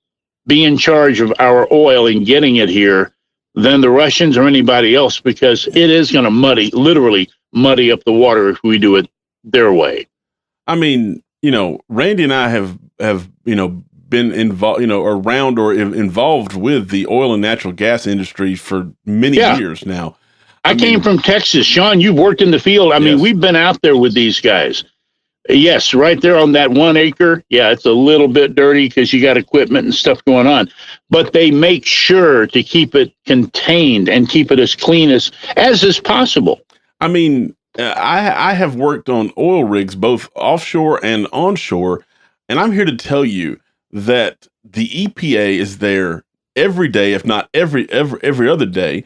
be in charge of our oil and getting it here than the Russians or anybody else, because it is going to literally muddy up the water if we do it their way. I mean, Randy and I have been involved, around or involved with the oil and natural gas industry for many years now. I came from Texas. Shawn, you've worked in the field. I mean, we've been out there with these guys. Yes, right there on that 1 acre. Yeah, it's a little bit dirty because you got equipment and stuff going on. But they make sure to keep it contained and keep it as clean as is possible. I mean, I have worked on oil rigs, both offshore and onshore, and I'm here to tell you that the EPA is there every day, if not every other day,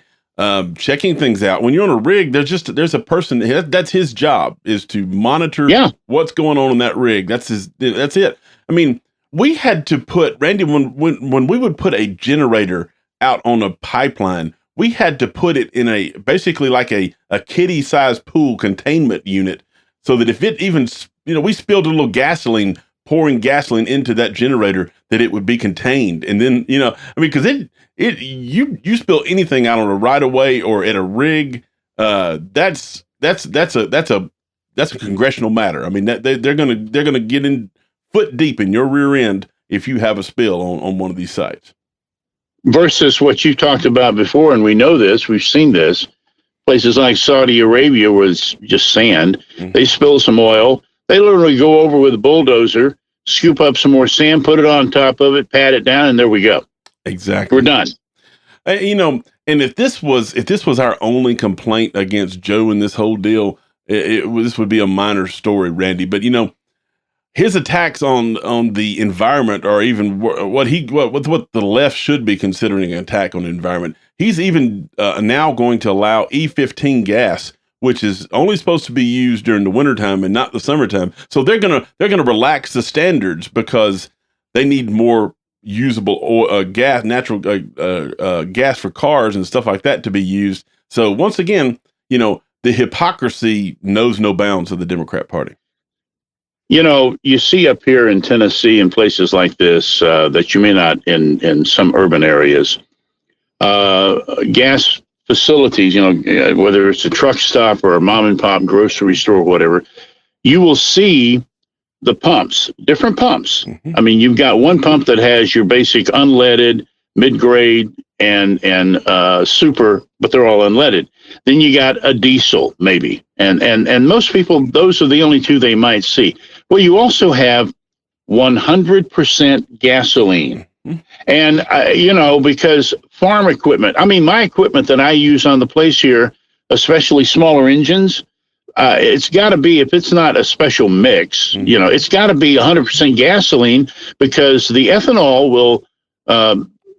checking things out. When you're on a rig, there's a person that's his job, is to monitor what's going on that rig. That's it. I mean, we had to put, Randy, when we would put a generator out on a pipeline, we had to put it in basically like a kiddie sized pool containment unit, so that if it even, we spilled a little gasoline, pouring gasoline into that generator, that it would be contained. And then, because you spill anything out on a right of way or at a rig, that's a congressional matter. I mean, they're gonna get in foot deep in your rear end if you have a spill on one of these sites. Versus what you talked about before, and we know this, we've seen this, places like Saudi Arabia was just sand. They spill some oil. They literally go over with a bulldozer, scoop up some more sand, put it on top of it, pat it down, and there we go. Exactly. We're done. And if this was our only complaint against Joe in this whole deal, this would be a minor story, Randy. But his attacks on the environment are even what the left should be considering an attack on the environment. He's even now going to allow E15 gas, which is only supposed to be used during the wintertime and not the summertime. So they're gonna relax the standards because they need more usable oil, gas, natural gas for cars and stuff like that to be used. So once again, the hypocrisy knows no bounds of the Democrat Party. You see up here in Tennessee and places like this that you may not in some urban areas, gas facilities, whether it's a truck stop or a mom and pop grocery store or whatever, you will see the pumps, different pumps. I mean, you've got one pump that has your basic unleaded, mid-grade, and super, but they're all unleaded. Then you got a diesel, maybe. And most people, those are the only two they might see. Well, you also have 100% gasoline. And, because farm equipment, my equipment that I use on the place here, especially smaller engines, it's got to be, if it's not a special mix, it's got to be 100% gasoline, because the ethanol will,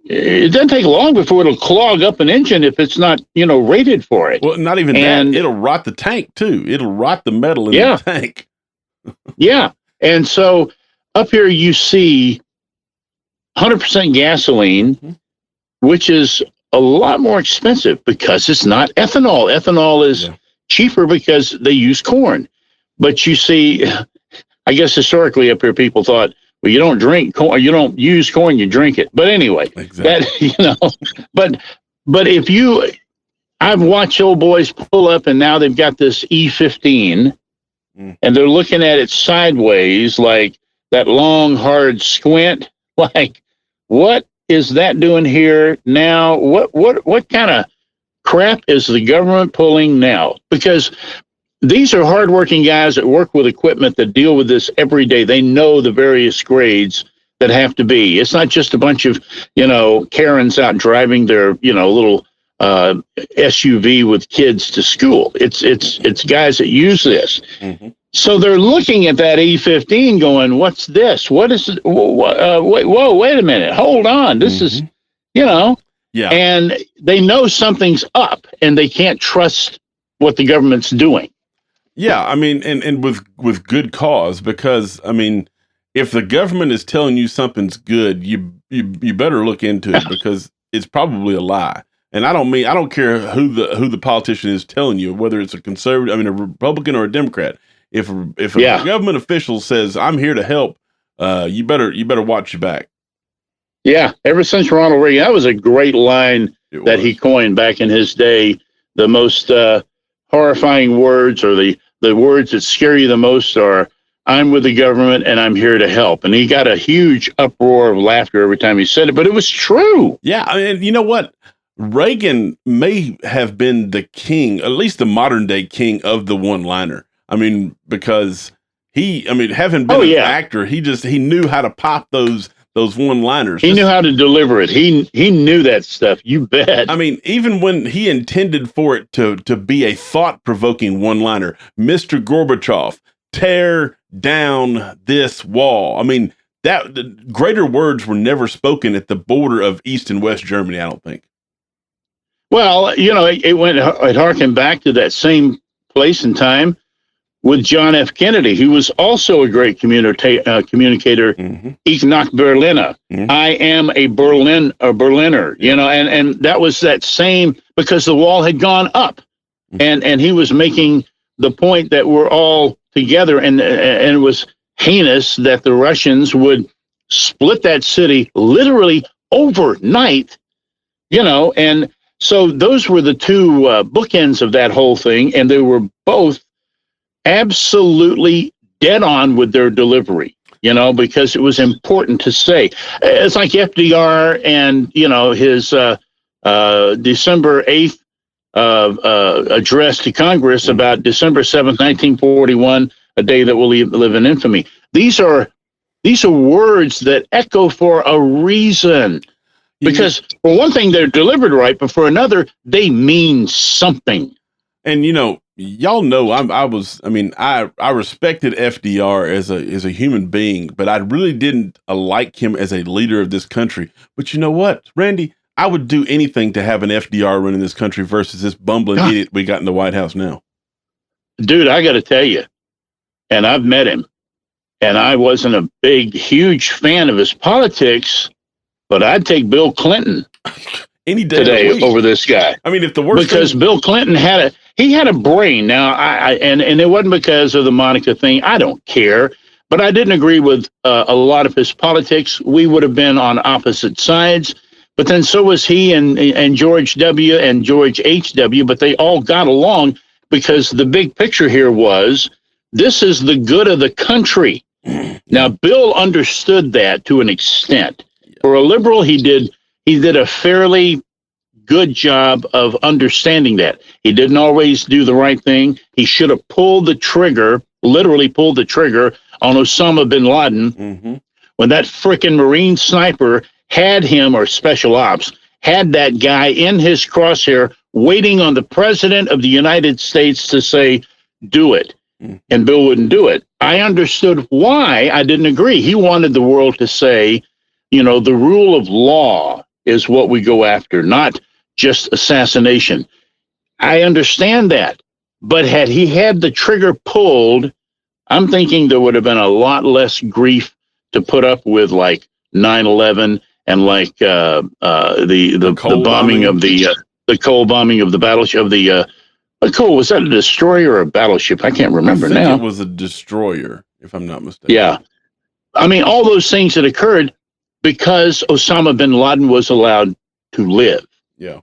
it doesn't take long before it'll clog up an engine if it's not, rated for it. Well, not even that. It'll rot the tank too. It'll rot the metal in the tank. Yeah. And so up here you see 100% gasoline, which is a lot more expensive because it's not ethanol. Ethanol is cheaper because they use corn. But you see, I guess historically up here, people thought, well, you don't drink corn, you don't use corn, you drink it. But anyway, Exactly. but if I've watched old boys pull up, and now they've got this E15, and they're looking at it sideways, like that long, hard squint. Like, what is that doing here now? What kind of crap is the government pulling now? Because these are hardworking guys that work with equipment that deal with this every day. They know the various grades that have to be. It's not just a bunch of, Karens out driving their, little SUV with kids to school. It's guys that use this. Mm-hmm. So they're looking at that E15 going, what's this? What is it? Whoa, wait a minute. Hold on. This is, Yeah. And they know something's up, and they can't trust what the government's doing. Yeah, I mean, and with good cause, because I mean, if the government is telling you something's good, you better look into it, because it's probably a lie. And I don't care who the politician is telling you, whether it's a conservative, a Republican or a Democrat. If a government official says, I'm here to help, you better watch your back. Yeah, ever since Ronald Reagan, that was a great line that he coined back in his day. The most horrifying words, or the words that scare you the most, are, I'm with the government and I'm here to help. And he got a huge uproar of laughter every time he said it, but it was true. Yeah, I mean, you know what? Reagan may have been the king, at least the modern day king of the one-liner. I mean, because having been an actor, he knew how to pop those one-liners. He knew how to deliver it. He knew that stuff. You bet. I mean, even when he intended for it to be a thought-provoking one-liner, Mr. Gorbachev, tear down this wall. I mean, that greater words were never spoken at the border of East and West Germany, I don't think. Well, it harkened back to that same place and time with John F. Kennedy, who was also a great communicator. Mm-hmm. Ich nach Berliner. Mm-hmm. I am a Berliner, and that was that same, because the wall had gone up, Mm-hmm. and he was making the point that we're all together, and it was heinous that the Russians would split that city literally overnight, and so those were the two bookends of that whole thing, and they were both absolutely dead on with their delivery, because it was important to say. It's like FDR and, his December 8th address to Congress about December 7th, 1941, a day that will live in infamy. These are words that echo for a reason. Because for one thing, they're delivered right, but for another, they mean something. And y'all know I respected FDR as a human being, but I really didn't like him as a leader of this country. But you know what, Randy? I would do anything to have an FDR running this country versus this bumbling idiot we got in the White House now. Dude, I got to tell you, and I've met him, and I wasn't a huge fan of his politics, but I'd take Bill Clinton any day today over this guy. I mean, if the worst because Bill Clinton had a brain. Now, and it wasn't because of the Monica thing. I don't care, but I didn't agree with a lot of his politics. We would have been on opposite sides. But then so was he and George W. and George H.W., but they all got along because the big picture here was, this is the good of the country. Now, Bill understood that to an extent. For a liberal, he did a fairly good job of understanding that. He didn't always do the right thing. He should have literally pulled the trigger on Osama bin Laden when that frickin' Marine sniper had him, or special ops, had that guy in his crosshair waiting on the president of the United States to say, do it. And Bill wouldn't do it. I understood why. I didn't agree. He wanted the world to say, the rule of law is what we go after, not just assassination. I understand that. But had he had the trigger pulled, I'm thinking there would have been a lot less grief to put up with, like 9/11 and like the bombing of the coal bombing of the battleship, of the But cool, was that a destroyer or a battleship? I can't remember now. It was a destroyer, if I'm not mistaken. Yeah. I mean, all those things that occurred because Osama bin Laden was allowed to live. Yeah.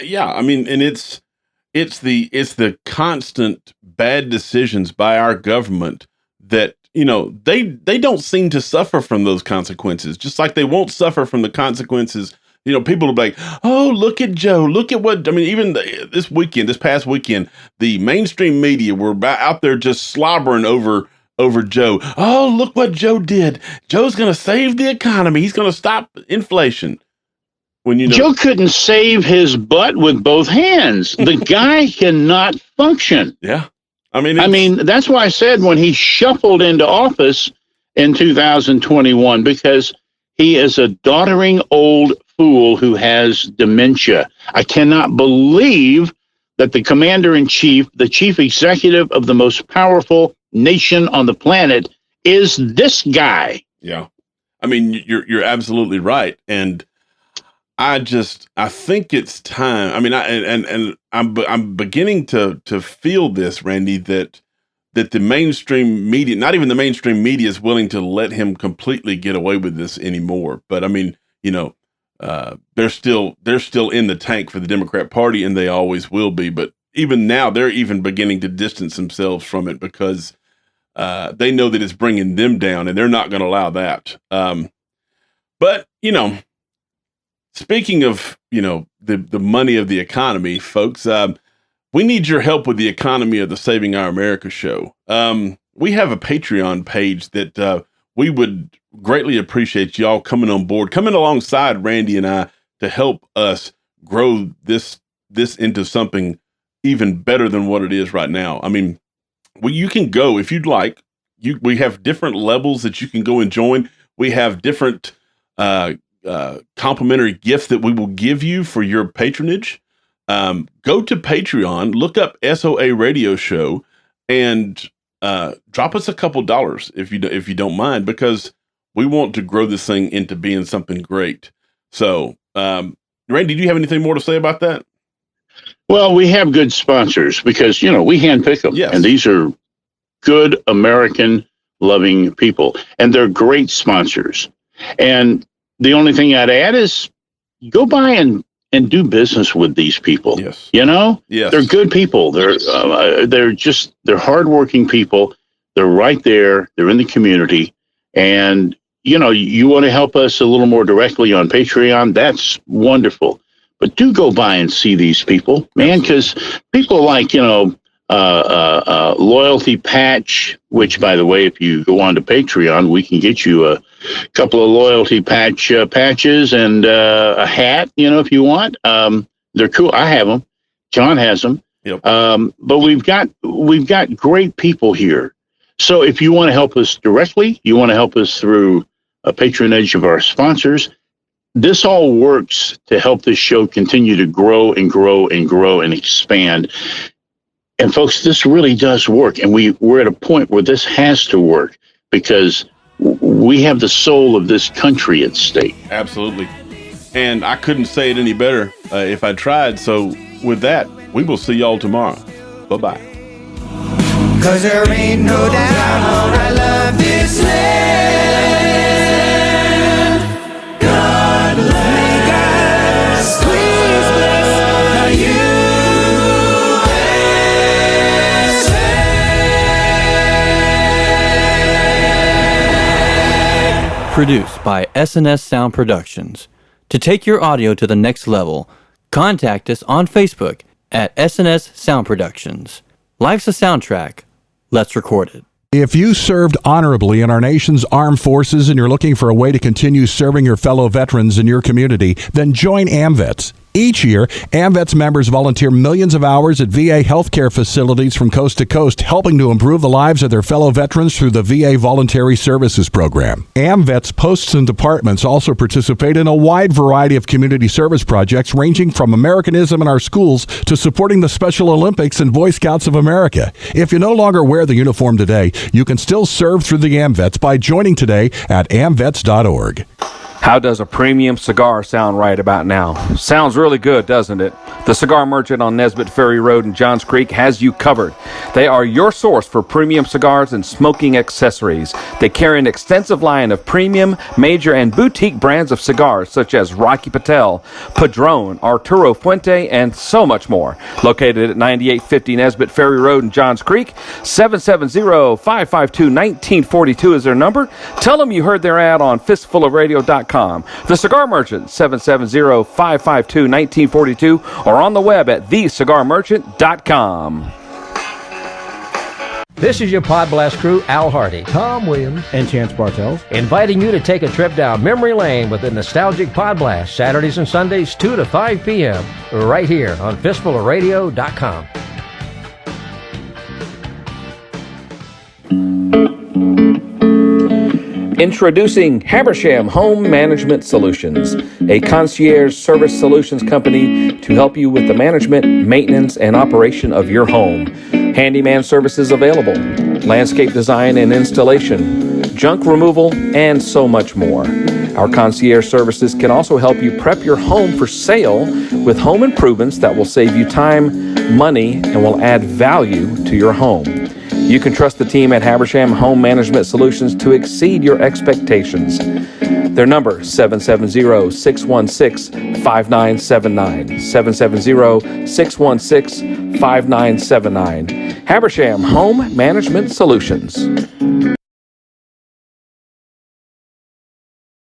Yeah. I mean, and it's the constant bad decisions by our government that, they don't seem to suffer from those consequences, just like they won't suffer from the consequences. People will be like, oh, look at Joe. Look at what, even this past weekend, the mainstream media were out there just slobbering over Joe. Oh, look what Joe did. Joe's going to save the economy. He's going to stop inflation. Joe couldn't save his butt with both hands. The guy cannot function. Yeah. I mean, that's why I said when he shuffled into office in 2021, because he is a doddering old fool who has dementia. I cannot believe that the commander-in-chief, the chief executive of the most powerful nation on the planet, is this guy. Yeah. I mean, you're absolutely right. And I think it's time. I mean, I'm beginning to feel this, Randy, that the mainstream media, not even the mainstream media, is willing to let him completely get away with this anymore. But I mean, they're still in the tank for the Democrat Party, and they always will be. But even now, they're even beginning to distance themselves from it because they know that it's bringing them down, and they're not going to allow that. But speaking of, the money of the economy, folks, we need your help with the economy of the Saving Our America show. We have a Patreon page that we would greatly appreciate y'all coming on board, coming alongside Randy and I to help us grow this into something even better than what it is right now. I mean, you can go if you'd like. We have different levels that you can go and join. We have different complimentary gifts that we will give you for your patronage. Go to Patreon, look up SOA Radio Show, and drop us a couple dollars if you don't mind, because we want to grow this thing into being something great. So, Randy, do you have anything more to say about that? Well, we have good sponsors because, we handpick them. Yes. And these are good American loving people, and they're great sponsors. And the only thing I'd add is go by and do business with these people. Yes. Yes. They're good people. They're hardworking people. They're right there. They're in the community. And, you want to help us a little more directly on Patreon. That's wonderful. But do go by and see these people, man, because people like, Loyalty Patch, which, by the way, if you go on to Patreon, we can get you a couple of Loyalty patches and a hat, if you want. They're cool. I have them. John has them. Yep. But we've got great people here. So if you want to help us directly, you want to help us through a patronage of our sponsors, this all works to help this show continue to grow and grow and grow and expand. And folks, this really does work. And we're at a point where this has to work because we have the soul of this country at stake. Absolutely. And I couldn't say it any better if I tried. So with that, we will see y'all tomorrow. Bye-bye. 'Cause there ain't no doubt I love this land. God make us please bless the USA. Produced by SNS Sound Productions. To take your audio to the next level, contact us on Facebook at SNS Sound Productions. Life's a soundtrack. Let's record it. If you served honorably in our nation's armed forces and you're looking for a way to continue serving your fellow veterans in your community, then join AMVETS. Each year, AMVETS members volunteer millions of hours at VA healthcare facilities from coast to coast, helping to improve the lives of their fellow veterans through the VA Voluntary Services Program. AMVETS posts and departments also participate in a wide variety of community service projects, ranging from Americanism in our schools to supporting the Special Olympics and Boy Scouts of America. If you no longer wear the uniform today, you can still serve through the AMVETS by joining today at amvets.org. How does a premium cigar sound right about now? Sounds really good, doesn't it? The Cigar Merchant on Nesbitt Ferry Road in Johns Creek has you covered. They are your source for premium cigars and smoking accessories. They carry an extensive line of premium, major, and boutique brands of cigars such as Rocky Patel, Padron, Arturo Fuente, and so much more. Located at 9850 Nesbitt Ferry Road in Johns Creek, 770-552-1942 is their number. Tell them you heard their ad on fistfulofradio.com. The Cigar Merchant, 770-552-1942, or on the web at thecigarmerchant.com. This is your Pod Blast crew, Al Hardy, Tom Williams, and Chance Bartels, inviting you to take a trip down memory lane with the nostalgic Pod Blast, Saturdays and Sundays, 2 to 5 p.m., right here on fistfulofradio.com. Introducing Habersham Home Management Solutions, a concierge service solutions company to help you with the management, maintenance, and operation of your home. Handyman services available, landscape design and installation, junk removal, and so much more. Our concierge services can also help you prep your home for sale with home improvements that will save you time, money, and will add value to your home. You can trust the team at Habersham Home Management Solutions to exceed your expectations. Their number, 770-616-5979. 770-616-5979. Habersham Home Management Solutions.